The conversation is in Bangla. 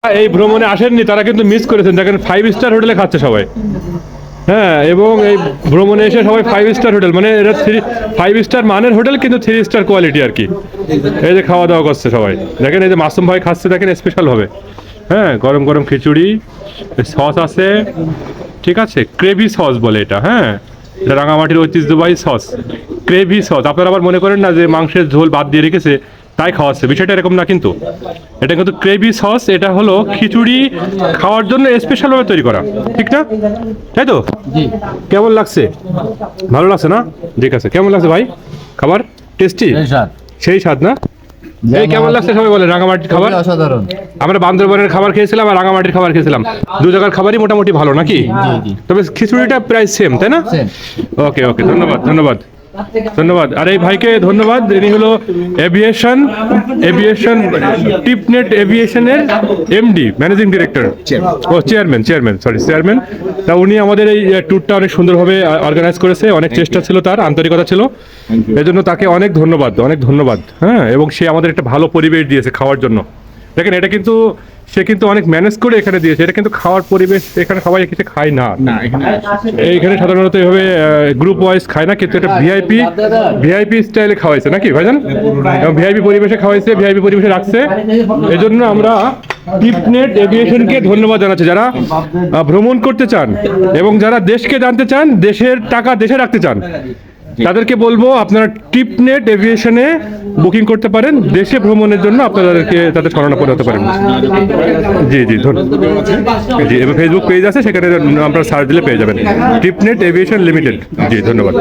এই ভ্রমণে আসেননি তারা কিন্তু মিস করেছেন, দেখেন 5 স্টার হোটেলে খাচ্ছে সবাই। হ্যাঁ, এবং এই ভ্রমণে এসে সবাই 5 স্টার হোটেল, মানে এটা 5 স্টার মানের হোটেল কিন্তু 3 স্টার কোয়ালিটি আর কি। এই যে খাওয়া দাওয়া করছে সবাই, দেখেন এই যে মাসুম ভাই খাচ্ছে, দেখেন স্পেশাল ভাবে। হ্যাঁ, গরম গরম খিচুড়ি, সস আছে, ঠিক আছে, ক্রেভি সস বলে এটা। হ্যাঁ, এটা রাঙামাটির ঐতিহ্যবাহী সস, ক্রেভি সস। আপনারা আবার মনে করেন না যে মাংসের ঝোল বাদ দিয়ে রেখেছে তাই খাওয়াচ্ছে, বিষয়টা এরকম না কিন্তু। এটা কিন্তু ক্রেভি সস, এটা হলো খিচুড়ি খাওয়ার জন্য স্পেশালভাবে তৈরি করা, ঠিক না? তাই তো? কেমন লাগছে? ভালো লাগছে না? ঠিক আছে, কেমন লাগছে ভাই খাবার? টেস্টি, সেই স্বাদ না? এই কেমন লাগছে সবাই বলে রাঙামাটির খাবার? অসাধারণ। আমরা বান্দরবনের খাবার খেয়েছিলাম আর রাঙামাটির খাবার খেয়েছিলাম, দু জায়গার খাবারই মোটামুটি ভালো নাকি? তবে খিচুড়িটা প্রায় সেম, তাই না? ওকে ওকে, ধন্যবাদ ধন্যবাদ ধন্যবাদ। আর এই ভাইকে ধন্যবাদ, ইনি হলো এভিয়েশন টিপনেট এভিয়েশনের এমডি, ম্যানেজিং ডিরেক্টর, ও চেয়ারম্যান চেয়ারম্যান। তা উনি আমাদের এই ট্যুরটা অনেক সুন্দরভাবে অর্গানাইজ করেছে, অনেক চেষ্টা ছিল তার, আন্তরিকতা ছিল, এজন্য তাকে অনেক ধন্যবাদ। হ্যাঁ, এবং সে আমাদের একটা ভালো পরিবেশ দিয়েছে খাওয়ার জন্য। দেখেন এটা কিন্তু সে কিন্তু অনেক ম্যানেজ করে এখানে দিয়েছে, এটা কিন্তু খাওয়ার পরিবেশ এখানে সবাই কিছু খায় না। এইখানে সাধারণত এভাবে গ্রুপ ওয়াইজ খায় না, কিন্তু এটা ভিআইপি স্টাইলে খাওয়াইছে নাকি ভাইজান? এবং ভিআইপি পরিবেশে খাওয়াইছে, ভিআইপি পরিবেশে রাখছে। এজন্য আমরা টিপনেট এভিয়েশনকে ধন্যবাদ জানাচ্ছি, যারা ভ্রমণ করতে চান এবং যারা দেশকে জানতে চান, দেশের টাকা দেশে রাখতে চান, তাদেরকে বলবো আপনারা টিপনেট এভিয়েশনে বুকিং করতে পারেন। দেশে ভ্রমণের জন্য আপনাদেরকে তাদের শরণাপন্ন হতে পারেন। জি ধন্যবাদ। জি, এবং ফেসবুক পেজ আছে, সেখানে আপনারা সার্চ দিলে পেয়ে যাবেন টিপনেট এভিয়েশন লিমিটেড। জি ধন্যবাদ।